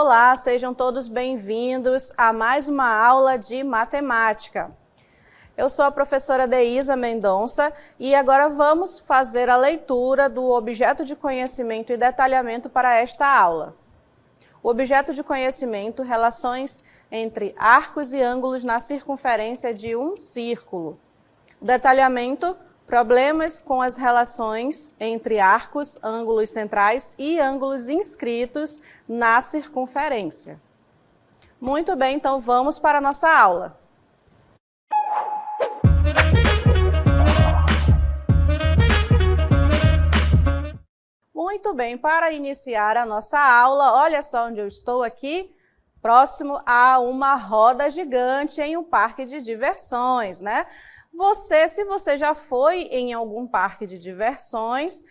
Olá, sejam todos bem-vindos a mais uma aula de matemática. Eu sou a professora Deísa Mendonça e agora vamos fazer a leitura do objeto de conhecimento e detalhamento para esta aula. O objeto de conhecimento, relações entre arcos e ângulos na circunferência de um círculo. O detalhamento, problemas com as relações entre arcos, ângulos centrais e ângulos inscritos na circunferência. Muito bem, então vamos para a nossa aula. Muito bem, para iniciar a nossa aula, olha só onde eu estou aqui, próximo a uma roda gigante em um parque de diversões, né? Se você já foi em algum parque de diversões,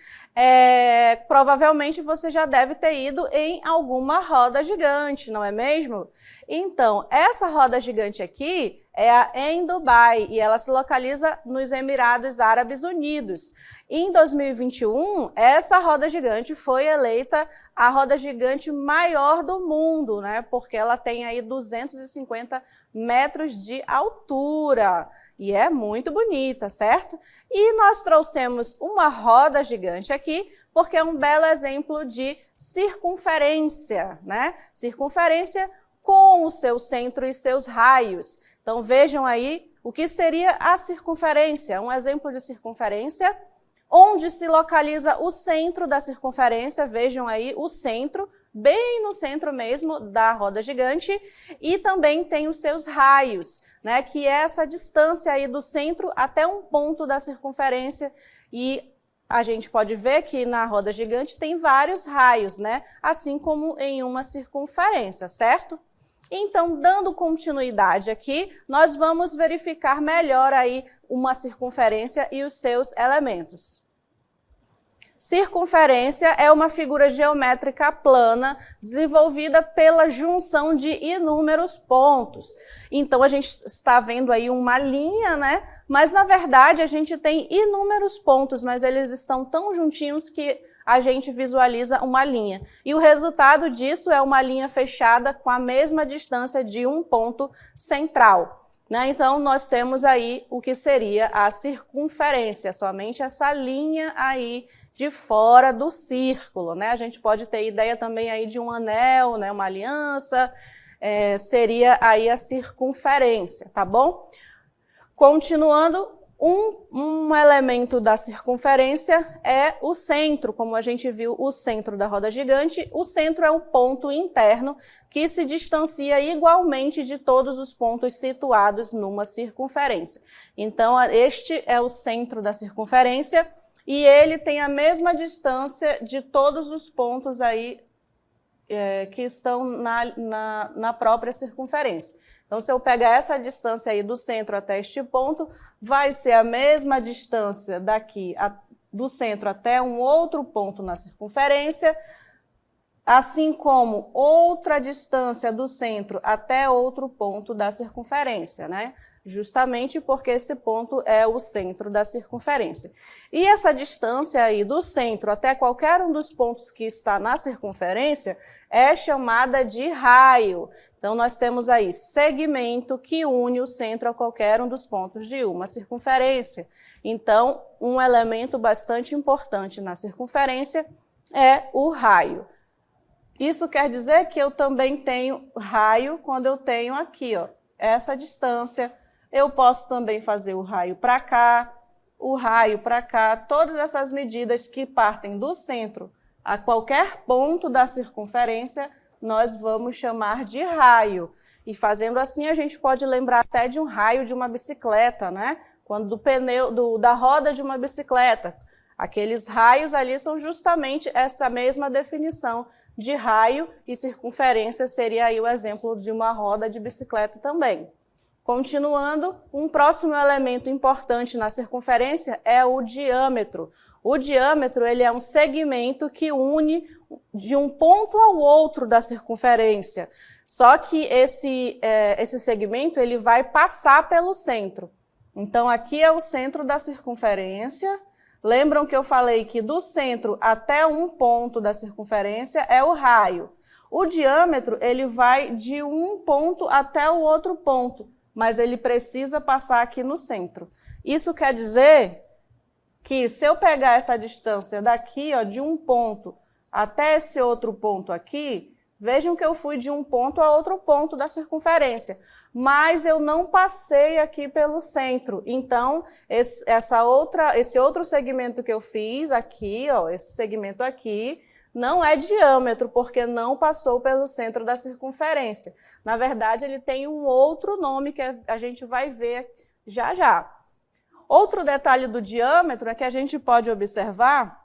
provavelmente você já deve ter ido em alguma roda gigante, não é mesmo? Então, essa roda gigante aqui é em Dubai e ela se localiza nos Emirados Árabes Unidos. Em 2021, essa roda gigante foi eleita a roda gigante maior do mundo, né? Porque ela tem aí 250 metros de altura. E é muito bonita, certo? E nós trouxemos uma roda gigante aqui, porque é um belo exemplo de circunferência, né? Circunferência com o seu centro e seus raios. Então vejam aí o que seria a circunferência. Um exemplo de circunferência, onde se localiza o centro da circunferência, vejam aí o centro, bem no centro mesmo da roda gigante, e também tem os seus raios, né, que é essa distância aí do centro até um ponto da circunferência, e a gente pode ver que na roda gigante tem vários raios, né, assim como em uma circunferência, certo? Então, dando continuidade aqui, nós vamos verificar melhor aí uma circunferência e os seus elementos. Circunferência é uma figura geométrica plana desenvolvida pela junção de inúmeros pontos. Então, a gente está vendo aí uma linha, né? Mas, na verdade, a gente tem inúmeros pontos, mas eles estão tão juntinhos que a gente visualiza uma linha. E o resultado disso é uma linha fechada com a mesma distância de um ponto central, né? Então, nós temos aí o que seria a circunferência, somente essa linha aí de fora do círculo, né? A gente pode ter ideia também aí de um anel, né? Uma aliança, seria aí a circunferência, tá bom? Continuando, um elemento da circunferência é o centro, como a gente viu o centro da roda gigante, o centro é o ponto interno que se distancia igualmente de todos os pontos situados numa circunferência. Então, este é o centro da circunferência, e ele tem a mesma distância de todos os pontos aí que estão na própria circunferência. Então, se eu pegar essa distância aí do centro até este ponto, vai ser a mesma distância daqui do centro até um outro ponto na circunferência, assim como outra distância do centro até outro ponto da circunferência, né? Justamente porque esse ponto é o centro da circunferência. E essa distância aí do centro até qualquer um dos pontos que está na circunferência é chamada de raio. Então, nós temos aí segmento que une o centro a qualquer um dos pontos de uma circunferência. Então, um elemento bastante importante na circunferência é o raio. Isso quer dizer que eu também tenho raio quando eu tenho aqui, ó, essa distância. Eu posso também fazer o raio para cá, o raio para cá, todas essas medidas que partem do centro a qualquer ponto da circunferência, nós vamos chamar de raio. E fazendo assim, a gente pode lembrar até de um raio de uma bicicleta, né? Quando do pneu, da roda de uma bicicleta. Aqueles raios ali são justamente essa mesma definição de raio, e circunferência seria aí o exemplo de uma roda de bicicleta também. Continuando, um próximo elemento importante na circunferência é o diâmetro. O diâmetro ele é um segmento que une de um ponto ao outro da circunferência. Só que esse segmento ele vai passar pelo centro. Então, aqui é o centro da circunferência. Lembram que eu falei que do centro até um ponto da circunferência é o raio. O diâmetro, ele vai de um ponto até o outro ponto, mas ele precisa passar aqui no centro. Isso quer dizer que se eu pegar essa distância daqui, ó, de um ponto até esse outro ponto aqui, vejam que eu fui de um ponto a outro ponto da circunferência, mas eu não passei aqui pelo centro. Então, esse outro segmento que eu fiz aqui, ó, esse segmento aqui, não é diâmetro, porque não passou pelo centro da circunferência. Na verdade, ele tem um outro nome que a gente vai ver já já. Outro detalhe do diâmetro é que a gente pode observar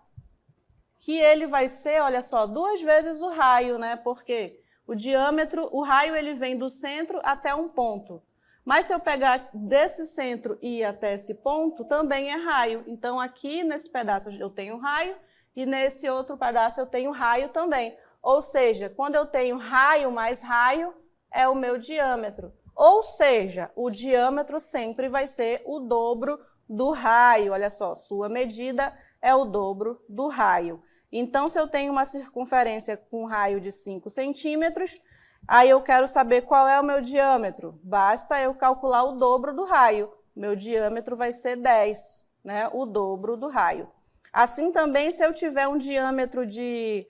que ele vai ser, olha só, 2 vezes o raio, né? Porque o diâmetro, o raio ele vem do centro até um ponto. Mas se eu pegar desse centro e ir até esse ponto, também é raio. Então aqui nesse pedaço eu tenho raio e nesse outro pedaço eu tenho raio também. Ou seja, quando eu tenho raio mais raio, é o meu diâmetro. Ou seja, o diâmetro sempre vai ser o dobro do raio. Olha só, sua medida é o dobro do raio. Então, se eu tenho uma circunferência com raio de 5 centímetros, aí eu quero saber qual é o meu diâmetro. Basta eu calcular o dobro do raio. Meu diâmetro vai ser 10, né? O dobro do raio. Assim também, se eu tiver um diâmetro de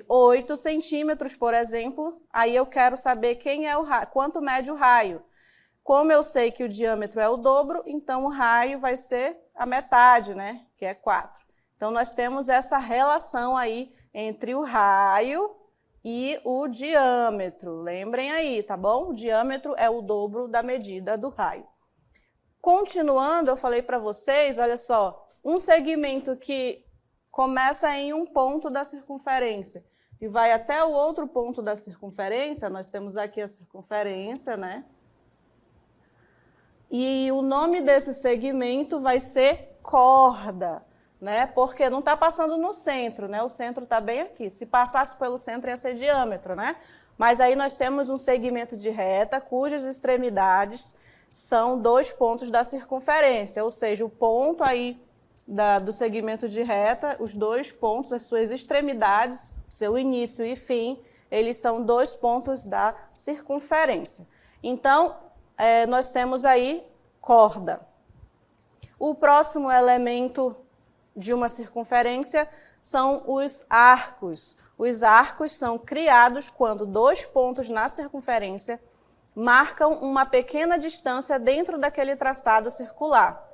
8 centímetros, por exemplo, aí eu quero saber quanto mede o raio. Como eu sei que o diâmetro é o dobro, então o raio vai ser a metade, né? Que é 4. Então, nós temos essa relação aí entre o raio e o diâmetro. Lembrem aí, tá bom? O diâmetro é o dobro da medida do raio. Continuando, eu falei para vocês, olha só, um segmento que começa em um ponto da circunferência e vai até o outro ponto da circunferência, nós temos aqui a circunferência, né? E o nome desse segmento vai ser corda, né? Porque não está passando no centro, né? O centro está bem aqui. Se passasse pelo centro ia ser diâmetro, né? Mas aí nós temos um segmento de reta cujas extremidades são 2 pontos da circunferência, ou seja, o ponto aí do segmento de reta, os 2 pontos, as suas extremidades, seu início e fim, eles são 2 pontos da circunferência. Então, nós temos aí corda. O próximo elemento de uma circunferência são os arcos. Os arcos são criados quando 2 pontos na circunferência marcam uma pequena distância dentro daquele traçado circular.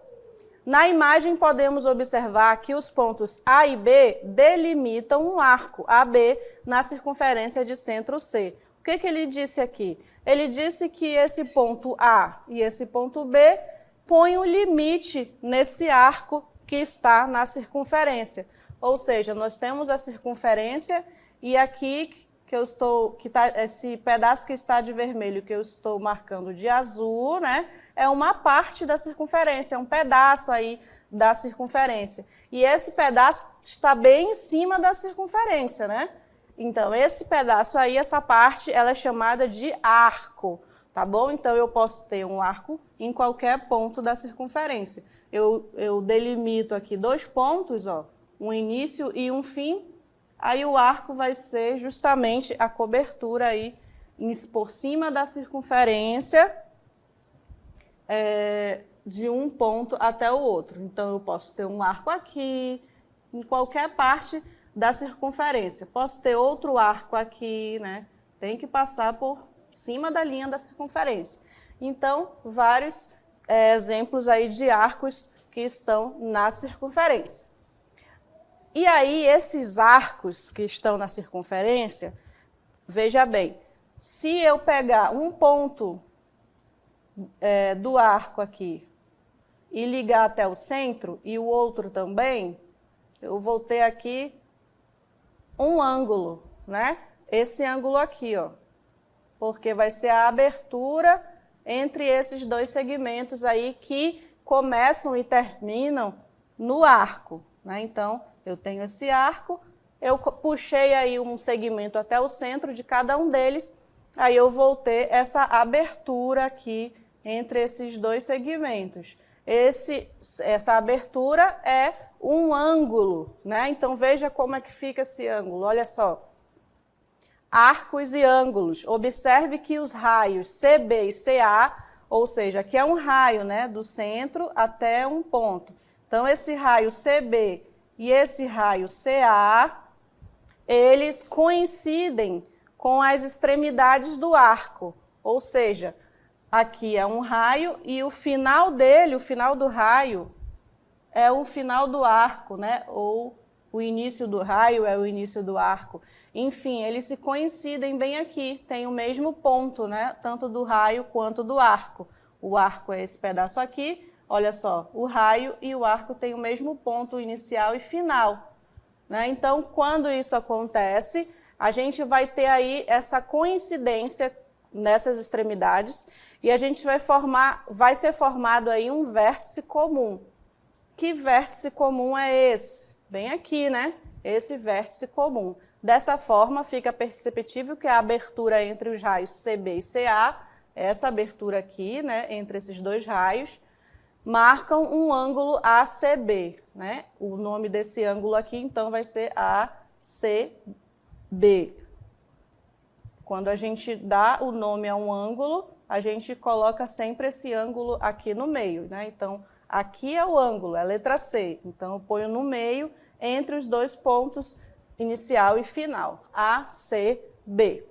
Na imagem podemos observar que os pontos A e B delimitam um arco AB na circunferência de centro C. O que ele disse aqui? Ele disse que esse ponto A e esse ponto B põem o limite nesse arco que está na circunferência. Ou seja, nós temos a circunferência e aqui esse pedaço que está de vermelho que eu estou marcando de azul, né, é uma parte da circunferência, é um pedaço aí da circunferência. E esse pedaço está bem em cima da circunferência, né? Então, esse pedaço aí, essa parte, ela é chamada de arco, tá bom? Então, eu posso ter um arco em qualquer ponto da circunferência. Eu delimito aqui 2 pontos, ó, um início e um fim. Aí o arco vai ser justamente a cobertura aí por cima da circunferência de um ponto até o outro. Então, eu posso ter um arco aqui, em qualquer parte da circunferência. Posso ter outro arco aqui, né? Tem que passar por cima da linha da circunferência. Então, vários exemplos aí de arcos que estão na circunferência. E aí, esses arcos que estão na circunferência, veja bem, se eu pegar um ponto do arco aqui e ligar até o centro, e o outro também, eu vou ter aqui um ângulo, né? Esse ângulo aqui, ó, porque vai ser a abertura entre esses 2 segmentos aí que começam e terminam no arco, né? Então, eu tenho esse arco, eu puxei aí um segmento até o centro de cada um deles, aí eu vou ter essa abertura aqui entre esses 2 segmentos. Essa abertura é um ângulo, né? Então, veja como é que fica esse ângulo, olha só. arcos e ângulos. Observe que os raios CB e CA, ou seja, aqui é um raio, né, do centro até um ponto. Então, esse raio CB e esse raio CA, eles coincidem com as extremidades do arco. Ou seja, aqui é um raio e o final dele, o final do raio, é o final do arco, né? Ou o início do raio é o início do arco. Enfim, eles se coincidem bem aqui, tem o mesmo ponto, né? Tanto do raio quanto do arco. O arco é esse pedaço aqui, olha só, o raio e o arco têm o mesmo ponto inicial e final, né? Então, quando isso acontece, a gente vai ter aí essa coincidência nessas extremidades e a gente vai ser formado aí um vértice comum. Que vértice comum é esse? Bem aqui, né? Esse vértice comum. Dessa forma, fica perceptível que a abertura entre os raios CB e CA, essa abertura aqui, né, entre esses dois raios, marcam um ângulo ACB, né? O nome desse ângulo aqui, então, vai ser ACB. Quando a gente dá o nome a um ângulo, a gente coloca sempre esse ângulo aqui no meio, né? Então, aqui é o ângulo, é a letra C. Então, eu ponho no meio, entre os dois pontos inicial e final, ACB.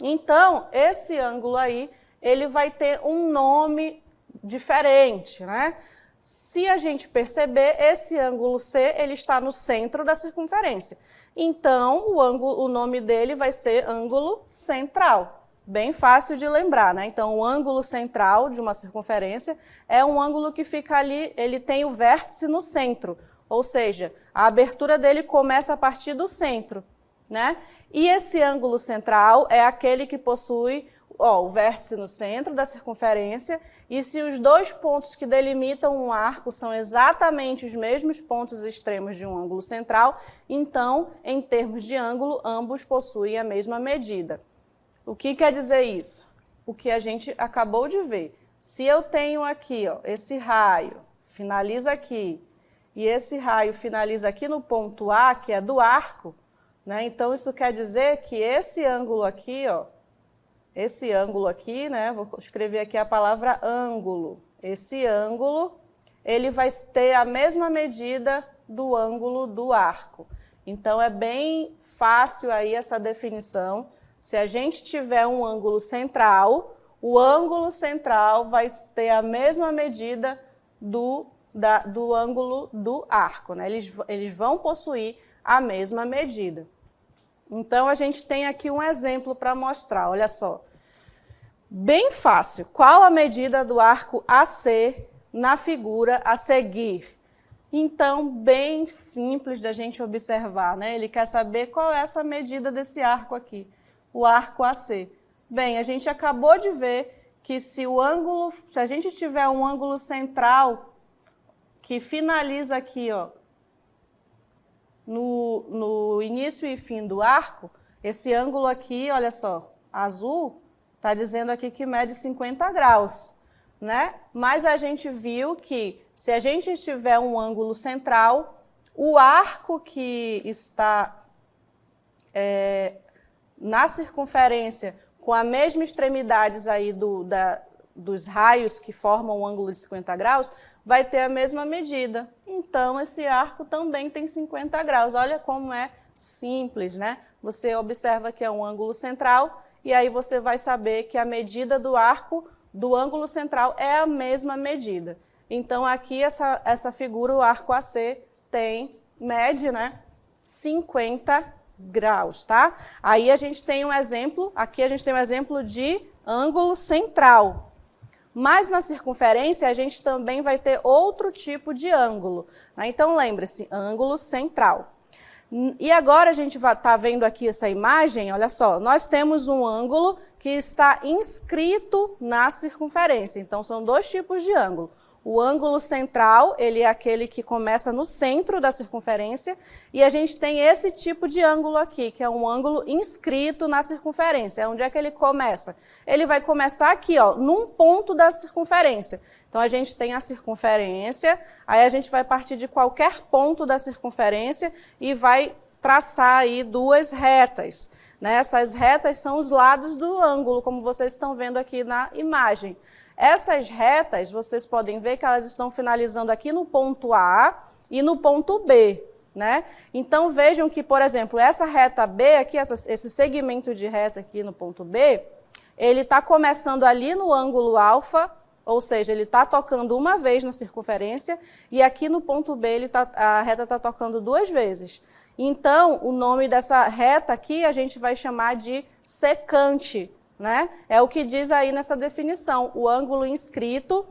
Então, esse ângulo aí, ele vai ter um nome diferente, né? Se a gente perceber, esse ângulo C, ele está no centro da circunferência. Então, o nome dele vai ser ângulo central. Bem fácil de lembrar, né? Então, o ângulo central de uma circunferência é um ângulo que fica ali, ele tem o vértice no centro, ou seja, a abertura dele começa a partir do centro, né? E esse ângulo central é aquele que possui o vértice no centro da circunferência, e se os dois pontos que delimitam um arco são exatamente os mesmos pontos extremos de um ângulo central, então, em termos de ângulo, ambos possuem a mesma medida. O que quer dizer isso? O que a gente acabou de ver. Se eu tenho aqui, ó, esse raio, finaliza aqui, e esse raio finaliza aqui no ponto A, que é do arco, né? Então, isso quer dizer que esse ângulo aqui, ó, esse ângulo aqui, né? Vou escrever aqui a palavra ângulo. Esse ângulo, ele vai ter a mesma medida do ângulo do arco. Então, é bem fácil aí essa definição. Se a gente tiver um ângulo central, o ângulo central vai ter a mesma medida do ângulo do arco, né? Eles vão possuir a mesma medida. Então, a gente tem aqui um exemplo para mostrar, olha só. Bem fácil. Qual a medida do arco AC na figura a seguir? Então, bem simples da gente observar, né? Ele quer saber qual é essa medida desse arco aqui, o arco AC. Bem, a gente acabou de ver que se a gente tiver um ângulo central que finaliza aqui, ó, no início e fim do arco, esse ângulo aqui, olha só, azul, está dizendo aqui que mede 50 graus, né? Mas a gente viu que se a gente tiver um ângulo central, o arco que está na circunferência com a mesma extremidades aí dos raios que formam um ângulo de 50 graus, vai ter a mesma medida. Então, esse arco também tem 50 graus. Olha como é simples, né? Você observa que é um ângulo central e aí você vai saber que a medida do arco do ângulo central é a mesma medida. Então, aqui essa figura, o arco AC, mede, né, 50 graus, tá? Aí a gente tem um exemplo, aqui a gente tem um exemplo de ângulo central. Mas na circunferência a gente também vai ter outro tipo de ângulo, né? Então lembre-se, ângulo central. E agora a gente está vendo aqui essa imagem, olha só, nós temos um ângulo que está inscrito na circunferência. Então são dois tipos de ângulo. O ângulo central, ele é aquele que começa no centro da circunferência, e a gente tem esse tipo de ângulo aqui, que é um ângulo inscrito na circunferência. Onde é que ele começa? Ele vai começar aqui, ó, num ponto da circunferência. Então, a gente tem a circunferência, aí a gente vai partir de qualquer ponto da circunferência e vai traçar aí duas retas, né? Essas retas são os lados do ângulo, como vocês estão vendo aqui na imagem. Essas retas, vocês podem ver que elas estão finalizando aqui no ponto A e no ponto B, né? Então, vejam que, por exemplo, essa reta B aqui, esse segmento de reta aqui no ponto B, ele está começando ali no ângulo alfa, ou seja, ele está tocando uma vez na circunferência, e aqui no ponto B a reta está tocando duas vezes. Então, o nome dessa reta aqui a gente vai chamar de secante, né? É o que diz aí nessa definição. O ângulo inscrito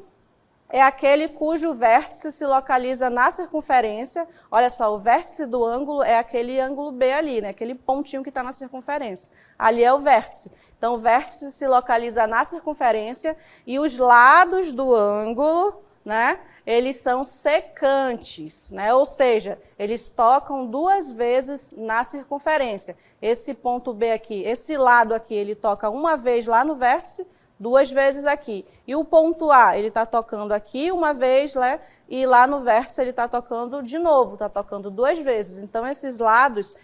é aquele cujo vértice se localiza na circunferência. Olha só, o vértice do ângulo é aquele ângulo B ali, né? Aquele pontinho que está na circunferência. Ali é o vértice. Então, o vértice se localiza na circunferência e os lados do ângulo, né? Eles são secantes, né? Ou seja, eles tocam duas vezes na circunferência. Esse ponto B aqui, esse lado aqui, ele toca uma vez lá no vértice, duas vezes aqui. E o ponto A, ele está tocando aqui uma vez, né? E lá no vértice ele está tocando de novo, está tocando duas vezes. Então, esses lados,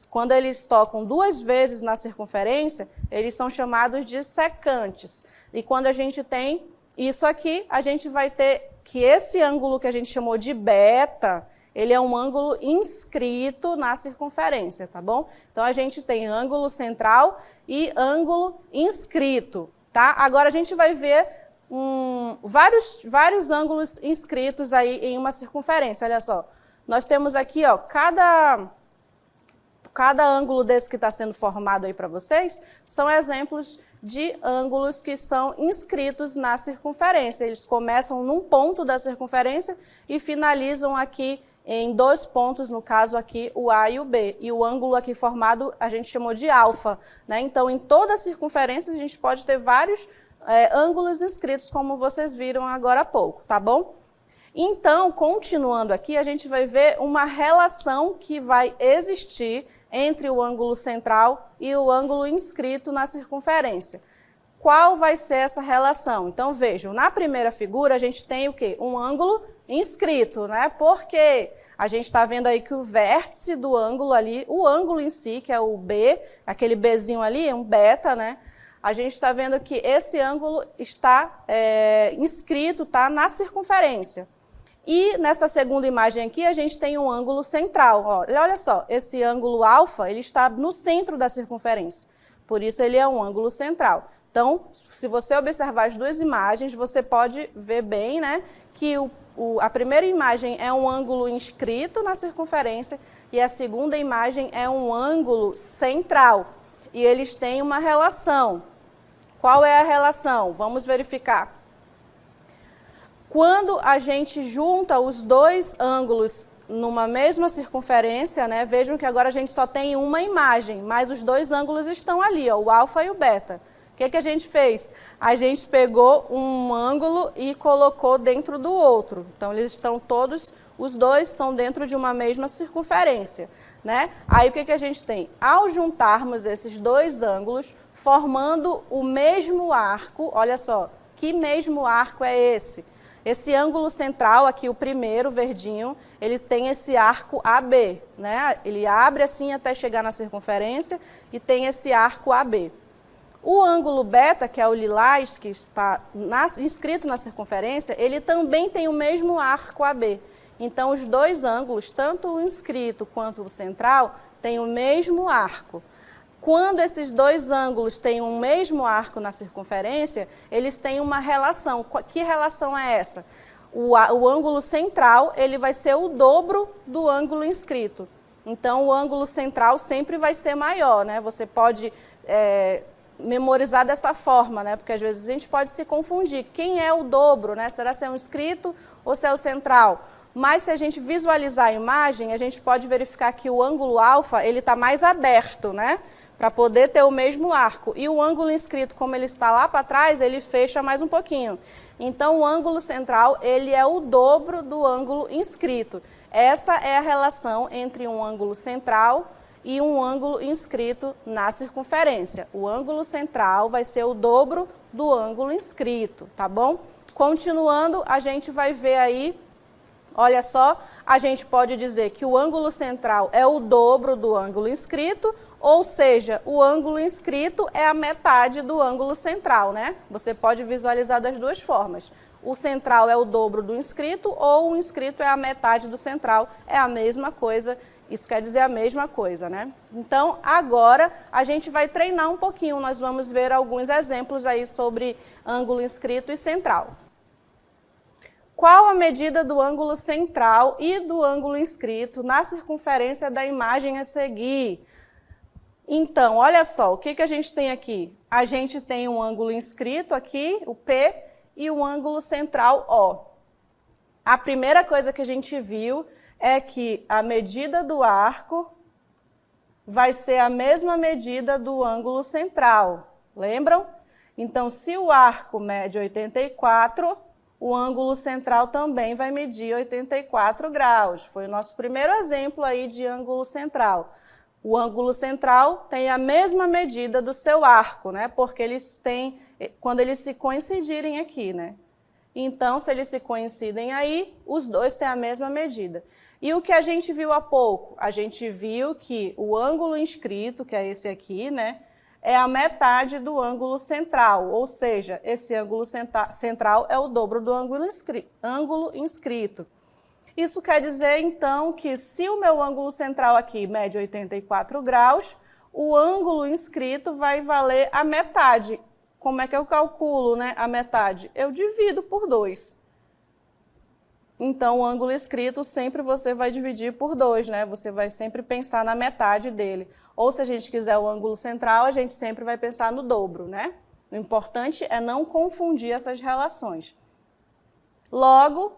quando eles tocam duas vezes na circunferência, eles são chamados de secantes. E quando a gente tem isso aqui, a gente vai ter que esse ângulo que a gente chamou de beta, ele é um ângulo inscrito na circunferência, tá bom? Então, a gente tem ângulo central e ângulo inscrito. Tá? Agora a gente vai ver vários ângulos inscritos aí em uma circunferência. Olha só, nós temos aqui, ó, cada ângulo desse que está sendo formado aí para vocês são exemplos de ângulos que são inscritos na circunferência. Eles começam num ponto da circunferência e finalizam aqui em dois pontos, no caso aqui o A e o B. E o ângulo aqui formado a gente chamou de alfa, né? Então, em toda a circunferência a gente pode ter vários ângulos inscritos, como vocês viram agora há pouco, tá bom? Então, continuando aqui, a gente vai ver uma relação que vai existir entre o ângulo central e o ângulo inscrito na circunferência. Qual vai ser essa relação? Então, vejam, na primeira figura a gente tem o quê? Um ângulo inscrito, né? Porque a gente está vendo aí que o vértice do ângulo ali, o ângulo em si, que é o B, aquele Bzinho ali, é um beta, né? A gente está vendo que esse ângulo está inscrito, tá na circunferência. E nessa segunda imagem aqui, a gente tem um ângulo central. Olha só, esse ângulo alfa, ele está no centro da circunferência. Por isso, ele é um ângulo central. Então, se você observar as duas imagens, você pode ver bem, né, que a primeira imagem é um ângulo inscrito na circunferência e a segunda imagem é um ângulo central. E eles têm uma relação. Qual é a relação? Vamos verificar. Quando a gente junta os dois ângulos numa mesma circunferência, né, vejam que agora a gente só tem uma imagem, mas os dois ângulos estão ali, ó, o alfa e o beta. O que a gente fez? A gente pegou um ângulo e colocou dentro do outro. Então, eles estão todos, os dois estão dentro de uma mesma circunferência, né? Aí, o que a gente tem? Ao juntarmos esses dois ângulos, formando o mesmo arco, olha só, que mesmo arco é esse? Esse ângulo central, aqui o primeiro, verdinho, ele tem esse arco AB, né? Ele abre assim até chegar na circunferência e tem esse arco AB. O ângulo beta, que é o lilás, que está inscrito na circunferência, ele também tem o mesmo arco AB. Então, os dois ângulos, tanto o inscrito quanto o central, têm o mesmo arco. Quando esses dois ângulos têm o mesmo arco na circunferência, eles têm uma relação. Que relação é essa? O ângulo central, ele vai ser o dobro do ângulo inscrito. Então, o ângulo central sempre vai ser maior, né? Você pode memorizar dessa forma, né? Porque às vezes a gente pode se confundir. Quem é o dobro, né? Será se é o inscrito ou se é o central? Mas se a gente visualizar a imagem, a gente pode verificar que o ângulo alfa, ele está mais aberto, né? Para poder ter o mesmo arco. E o ângulo inscrito, como ele está lá para trás, ele fecha mais um pouquinho. Então, o ângulo central, ele é o dobro do ângulo inscrito. Essa é a relação entre um ângulo central e um ângulo inscrito na circunferência. O ângulo central vai ser o dobro do ângulo inscrito, tá bom? Continuando, a gente vai ver aí Olha só, a gente pode dizer que o ângulo central é o dobro do ângulo inscrito, ou seja, o ângulo inscrito é a metade do ângulo central, né? Você pode visualizar das duas formas. O central é o dobro do inscrito, ou o inscrito é a metade do central, é a mesma coisa, isso quer dizer a mesma coisa, né? Então, agora a gente vai treinar um pouquinho, nós vamos ver alguns exemplos aí sobre ângulo inscrito e central. Qual a medida do ângulo central e do ângulo inscrito na circunferência da imagem a seguir? Então, olha só, o que a gente tem aqui? A gente tem um ângulo inscrito aqui, o P, e um ângulo central, O. A primeira coisa que a gente viu é que a medida do arco vai ser a mesma medida do ângulo central. Lembram? Então, se o arco mede 84, o ângulo central também vai medir 84 graus. Foi o nosso primeiro exemplo aí de ângulo central. O ângulo central tem a mesma medida do seu arco, né? Porque eles têm, quando eles se coincidirem aqui, né? Então, se eles se coincidem aí, os dois têm a mesma medida. E o que a gente viu há pouco? A gente viu que o ângulo inscrito, que é esse aqui, né? É a metade do ângulo central, ou seja, esse ângulo central é o dobro do ângulo inscrito. Isso quer dizer, então, que se o meu ângulo central aqui mede 84 graus, o ângulo inscrito vai valer a metade. Como é que eu calculo, né, a metade? Eu divido por 2. Então, o ângulo inscrito sempre você vai dividir por 2, né? Você vai sempre pensar na metade dele. Ou se a gente quiser o ângulo central, a gente sempre vai pensar no dobro, né? O importante é não confundir essas relações. Logo,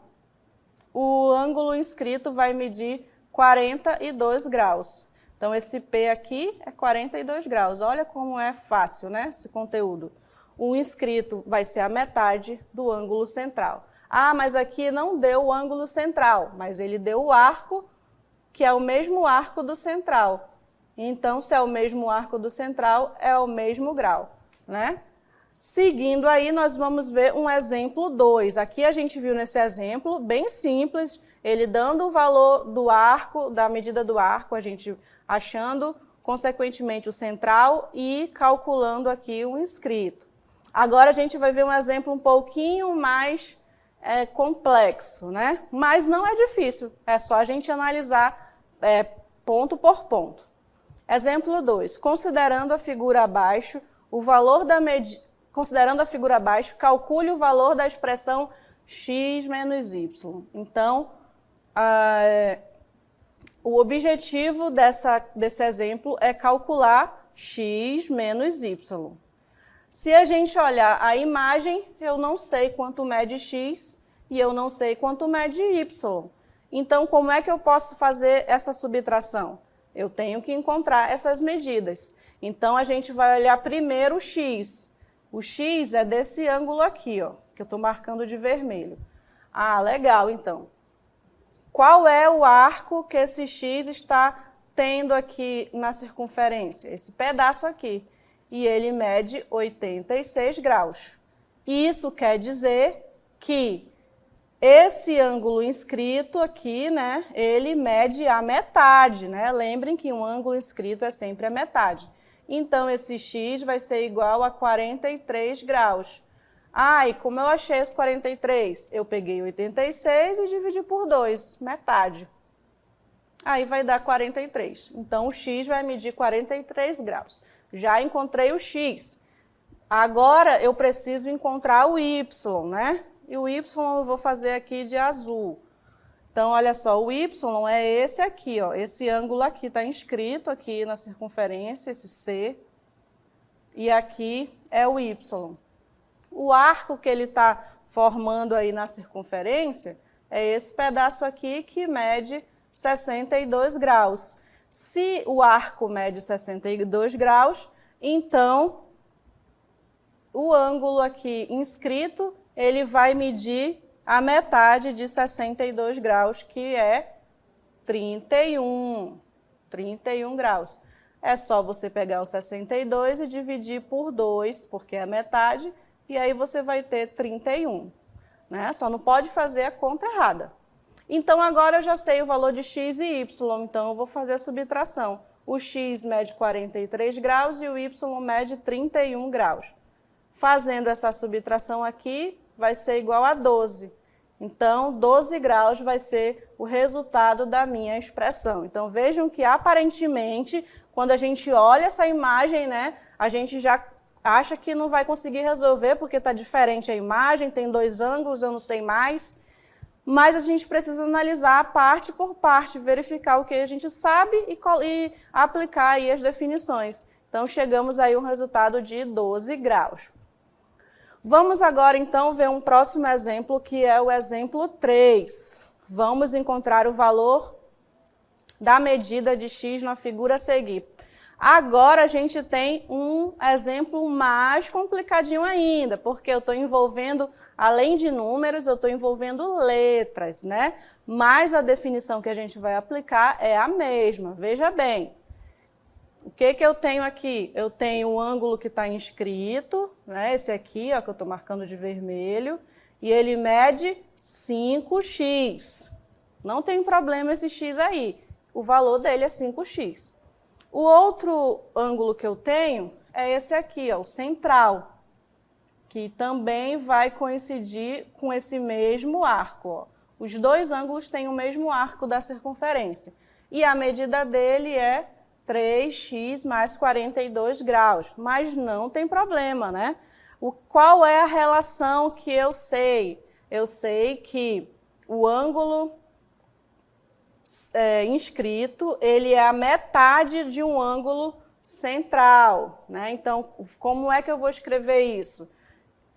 o ângulo inscrito vai medir 42 graus. Então, esse P aqui é 42 graus. Olha como é fácil, né, esse conteúdo. O inscrito vai ser a metade do ângulo central. Ah, mas aqui não deu o ângulo central, mas ele deu o arco, que é o mesmo arco do central. Então, se é o mesmo arco do central, é o mesmo grau, né? Seguindo aí, nós vamos ver um exemplo 2. Aqui a gente viu nesse exemplo, bem simples, ele dando o valor do arco, da medida do arco, a gente achando, consequentemente, o central e calculando aqui o inscrito. Agora a gente vai ver um exemplo um pouquinho mais complexo, né? Mas não é difícil, é só a gente analisar ponto por ponto. Exemplo 2. Considerando a figura abaixo, calcule o valor da expressão x menos y. Então, o objetivo desse exemplo é calcular x menos y. Se a gente olhar a imagem, eu não sei quanto mede x e eu não sei quanto mede y. Então, como é que eu posso fazer essa subtração? Eu tenho que encontrar essas medidas. Então, a gente vai olhar primeiro o x. O x é desse ângulo aqui, ó, que eu estou marcando de vermelho. Ah, legal, então. Qual é o arco que esse x está tendo aqui na circunferência? Esse pedaço aqui. E ele mede 86 graus. Isso quer dizer que esse ângulo inscrito aqui, né, ele mede a metade, né? Lembrem que um ângulo inscrito é sempre a metade. Então, esse x vai ser igual a 43 graus. Ah, e como eu achei os 43? Eu peguei 86 e dividi por 2, metade. Aí vai dar 43. Então, o x vai medir 43 graus. Já encontrei o x. Agora, eu preciso encontrar o y, né? E o y eu vou fazer aqui de azul. Então, olha só, o y é esse aqui, ó. Esse ângulo aqui está inscrito aqui na circunferência, esse C. E aqui é o y. O arco que ele está formando aí na circunferência é esse pedaço aqui que mede 62 graus. Se o arco mede 62 graus, então o ângulo aqui inscrito, ele vai medir a metade de 62 graus, que é 31 graus. É só você pegar o 62 e dividir por 2, porque é a metade, e aí você vai ter 31. Né? Só não pode fazer a conta errada. Então, agora eu já sei o valor de x e y, então eu vou fazer a subtração. O x mede 43 graus e o y mede 31 graus. Fazendo essa subtração aqui, vai ser igual a 12. Então, 12 graus vai ser o resultado da minha expressão. Então, vejam que, aparentemente, quando a gente olha essa imagem, né, a gente já acha que não vai conseguir resolver, porque está diferente a imagem, tem dois ângulos, eu não sei mais. Mas a gente precisa analisar parte por parte, verificar o que a gente sabe e aplicar aí as definições. Então, chegamos aí a um resultado de 12 graus. Vamos agora, então, ver um próximo exemplo, que é o exemplo 3. Vamos encontrar o valor da medida de x na figura a seguir. Agora, a gente tem um exemplo mais complicadinho ainda, porque eu estou envolvendo, além de números, eu estou envolvendo letras, né? Mas a definição que a gente vai aplicar é a mesma. Veja bem. O que eu tenho aqui? Eu tenho o ângulo que está inscrito, né? Esse aqui, ó, que eu estou marcando de vermelho, e ele mede 5x. Não tem problema esse x aí, o valor dele é 5x. O outro ângulo que eu tenho é esse aqui, ó, o central, que também vai coincidir com esse mesmo arco. Ó. Os dois ângulos têm o mesmo arco da circunferência, e a medida dele é 3x mais 42 graus, mas não tem problema, né? Qual é a relação que eu sei? Eu sei que o ângulo inscrito, ele é a metade de um ângulo central, né? Então, como é que eu vou escrever isso?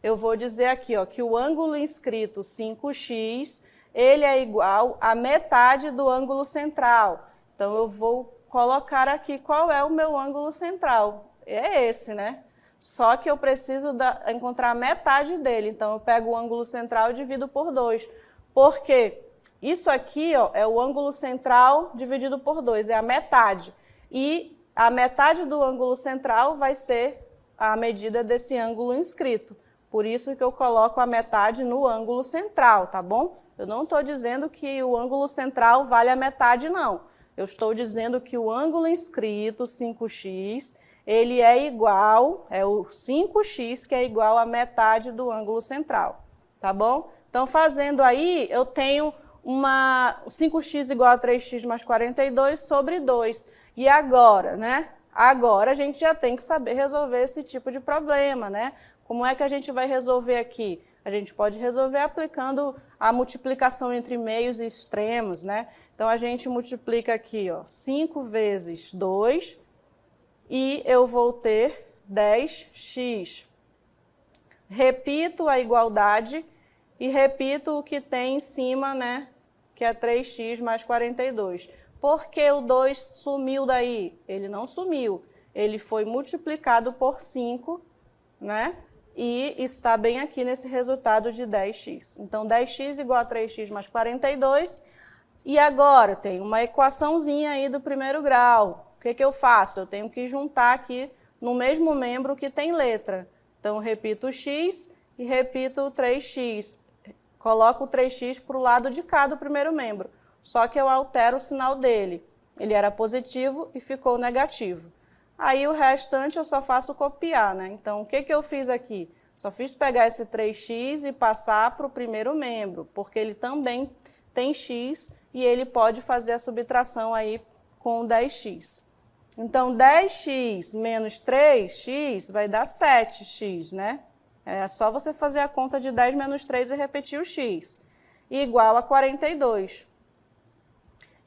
Eu vou dizer aqui, ó, que o ângulo inscrito 5x, ele é igual à metade do ângulo central. Então, eu vou colocar aqui qual é o meu ângulo central. É esse, né? Só que eu preciso encontrar a metade dele. Então, eu pego o ângulo central e divido por 2. Por quê? Isso aqui, ó, é o ângulo central dividido por 2, é a metade. E a metade do ângulo central vai ser a medida desse ângulo inscrito. Por isso que eu coloco a metade no ângulo central, tá bom? Eu não estou dizendo que o ângulo central vale a metade, não. Eu estou dizendo que o ângulo inscrito, 5x, ele é igual, é o 5x que é igual à metade do ângulo central, tá bom? Então, fazendo aí, eu tenho 5x igual a 3x mais 42 sobre 2. E agora, né? Agora a gente já tem que saber resolver esse tipo de problema, né? Como é que a gente vai resolver aqui? A gente pode resolver aplicando a multiplicação entre meios e extremos, né? Então, a gente multiplica aqui, ó, 5 vezes 2 e eu vou ter 10x. Repito a igualdade e repito o que tem em cima, né? Que é 3x mais 42. Por que o 2 sumiu daí? Ele não sumiu. Ele foi multiplicado por 5, né? E está bem aqui nesse resultado de 10x. Então, 10x igual a 3x mais 42. E agora, tem uma equaçãozinha aí do primeiro grau. O que eu faço? Eu tenho que juntar aqui no mesmo membro que tem letra. Então, repito o x e repito o 3x. Coloco o 3x para o lado de cá do primeiro membro. Só que eu altero o sinal dele. Ele era positivo e ficou negativo. Aí o restante eu só faço copiar, né? Então, o que eu fiz aqui? Só fiz pegar esse 3x e passar para o primeiro membro, porque ele também tem x e ele pode fazer a subtração aí com 10x. Então, 10x menos 3x vai dar 7x, né? É só você fazer a conta de 10 menos 3 e repetir o x. Igual a 42.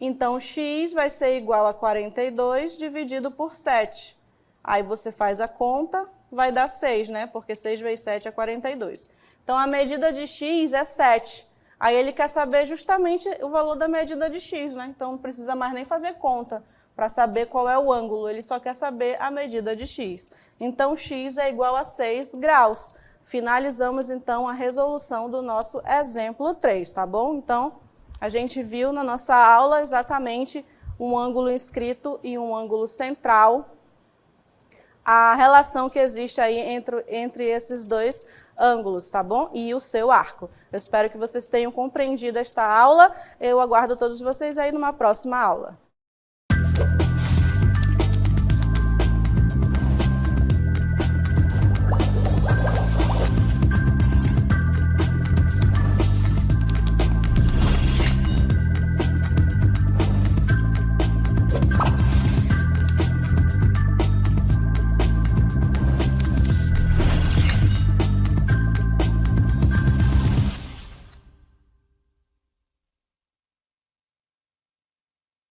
Então, x vai ser igual a 42 dividido por 7. Aí você faz a conta, vai dar 6, né? Porque 6 vezes 7 é 42. Então, a medida de x é 7. Aí ele quer saber justamente o valor da medida de x, né? Então, não precisa mais nem fazer conta para saber qual é o ângulo. Ele só quer saber a medida de x. Então, x é igual a 6 graus. Finalizamos, então, a resolução do nosso exemplo 3, tá bom? Então, a gente viu na nossa aula exatamente um ângulo inscrito e um ângulo central. a relação que existe aí entre esses dois ângulos, tá bom? E o seu arco. Eu espero que vocês tenham compreendido esta aula. Eu aguardo todos vocês aí numa próxima aula.